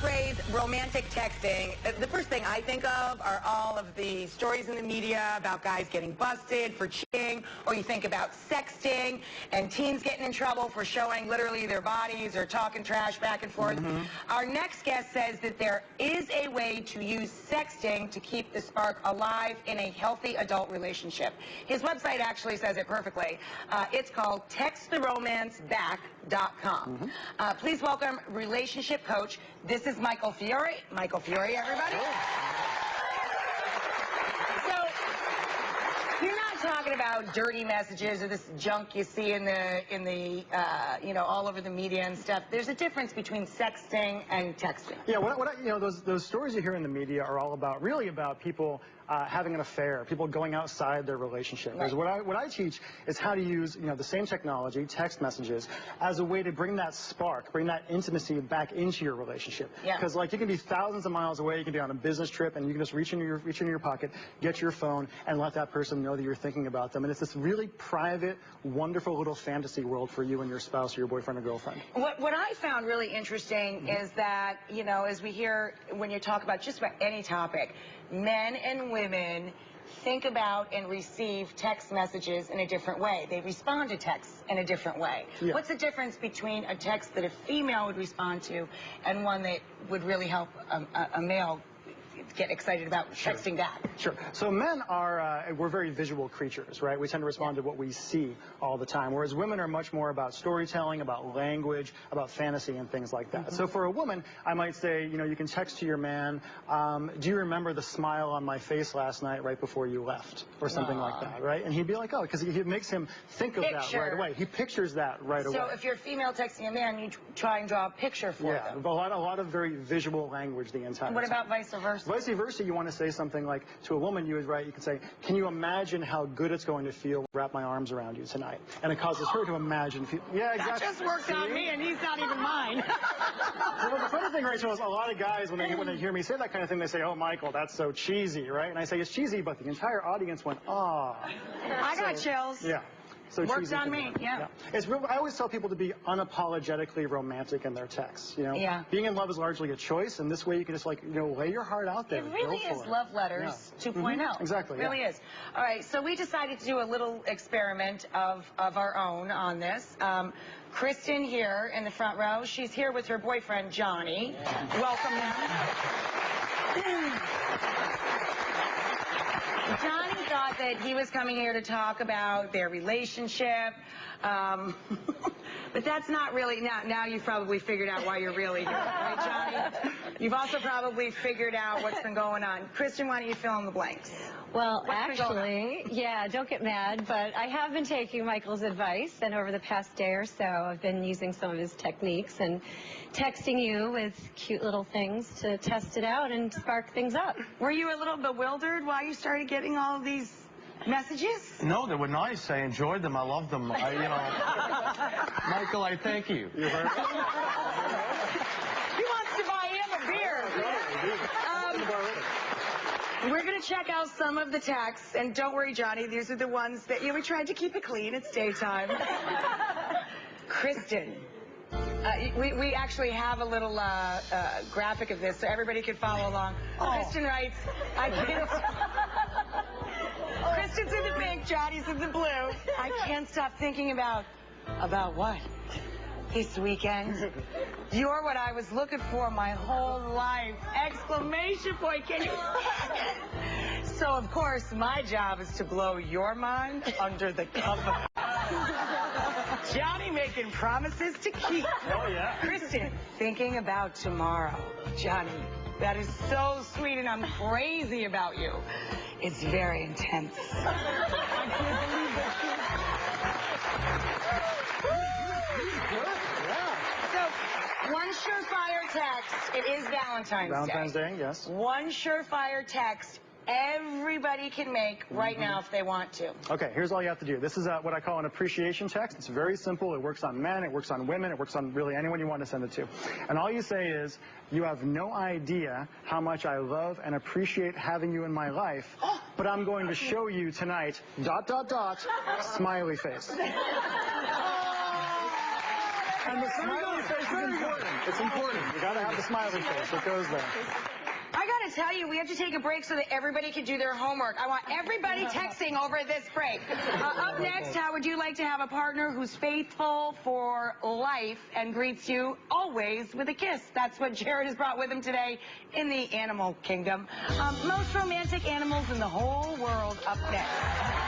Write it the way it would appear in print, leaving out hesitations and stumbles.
phrase romantic texting, the first thing I think of are all of the stories in the media about guys getting busted for cheating, or you think about sexting and teens getting in trouble for showing literally their bodies or talking trash back and forth. Our next guest says that there is a way to use sexting to keep the spark alive in a healthy adult relationship. His website actually says it perfectly. It's called texttheromanceback.com. Please welcome relationship coach. This is Michael Fiore. Michael Fiore, everybody. So, you're not talking about dirty messages or this junk you see in the you know, all over the media and stuff. There's a difference between sexting and texting. Yeah, you know, those stories you hear in the media are all about, really about people having an affair, people going outside their relationship. Right. What I teach is how to use, you know, the same technology, text messages, as a way to bring that spark, bring that intimacy back into your relationship. Because like you can be thousands of miles away, you can be on a business trip, and you can just reach into your pocket, get your phone, and let that person know that you're thinking about them. And it's this really private, wonderful little fantasy world for you and your spouse or your boyfriend or girlfriend. What I found really interesting is that, you know, as we hear when you talk about just about any topic, men and women think about and receive text messages in a different way. They respond to texts in a different way. Yeah. What's the difference between a text that a female would respond to and one that would really help a male get excited about texting back? Sure. So men are, we're very visual creatures, right? We tend to respond to what we see all the time, whereas women are much more about storytelling, about language, about fantasy and things like that. So for a woman, I might say, you know, you can text to your man, do you remember the smile on my face last night right before you left? Or something like that, right? And he'd be like, oh, because it makes him think of that right away. He pictures that right away. So if you're a female texting a man, you try and draw a picture for them. Yeah, a lot of very visual language the entire time. What about vice versa? Vice versa, you want to say something like, to a woman, you can say, can you imagine how good it's going to feel to wrap my arms around you tonight? And it causes her to imagine. Yeah, exactly. That just worked on me, and he's not even mine. Well, the funny thing, Rachel, is a lot of guys, when they hear me say that kind of thing, they say, oh, Michael, that's so cheesy, right? And I say, it's cheesy, but the entire audience went, ah. I got chills. Yeah. So works on me, yeah. It's real, I always tell people to be unapologetically romantic in their texts, you know? Yeah. Being in love is largely a choice, and this way you can just, like, you know, lay your heart out there. It really is Love Letters 2.0. Exactly. It really is. All right, so we decided to do a little experiment of our own on this. Kristen here in the front row, she's here with her boyfriend, Johnny. Welcome them. Johnny thought that he was coming here to talk about their relationship, but that's not really, now you've probably figured out why you're really here, right, Johnny? You've also probably figured out what's been going on. Kristen, why don't you fill in the blanks? Well, actually, yeah, don't get mad, but I have been taking Michael's advice, and over the past day or so, I've been using some of his techniques and texting you with cute little things to test it out and spark things up. Were you a little bewildered why you started getting all of these messages? No, they were nice. I enjoyed them. I loved them. You know, Michael, I thank you. He wants to buy him a beer. We're going to check out some of the texts, and don't worry, Johnny, these are the ones that, you know, we tried to keep it clean. It's daytime. Kristen. We actually have a little graphic of this so everybody can follow along. Kristen writes, I can't... Kristen's in the pink, Johnny's in the blue. I can't stop thinking about what? This weekend? You're what I was looking for my whole life! Exclamation point, can you... So, of course, my job is to blow your mind under the cover. Johnny making promises to keep. Oh, yeah. Kristen, thinking about tomorrow. Johnny, that is so sweet, and I'm crazy about you. It's very intense. I can't believe that. So, one surefire text. It is Valentine's Day. Valentine's Day, yes. One surefire text everybody can make right now if they want to. Okay, here's all you have to do. This is what I call an appreciation text. It's very simple. It works on men. It works on women. It works on really anyone you want to send it to. And all you say is, you have no idea how much I love and appreciate having you in my life, but I'm going to show you tonight, ... smiley face. Oh, that's And the smiley face is important. It's important. You got to have the smiley face. It goes there. I got to tell you, we have to take a break so that everybody can do their homework. I want everybody texting over this break. Up next, how would you like to have a partner who's faithful for life and greets you always with a kiss? That's what Jared has brought with him today in the animal kingdom. Most romantic animals in the whole world up next.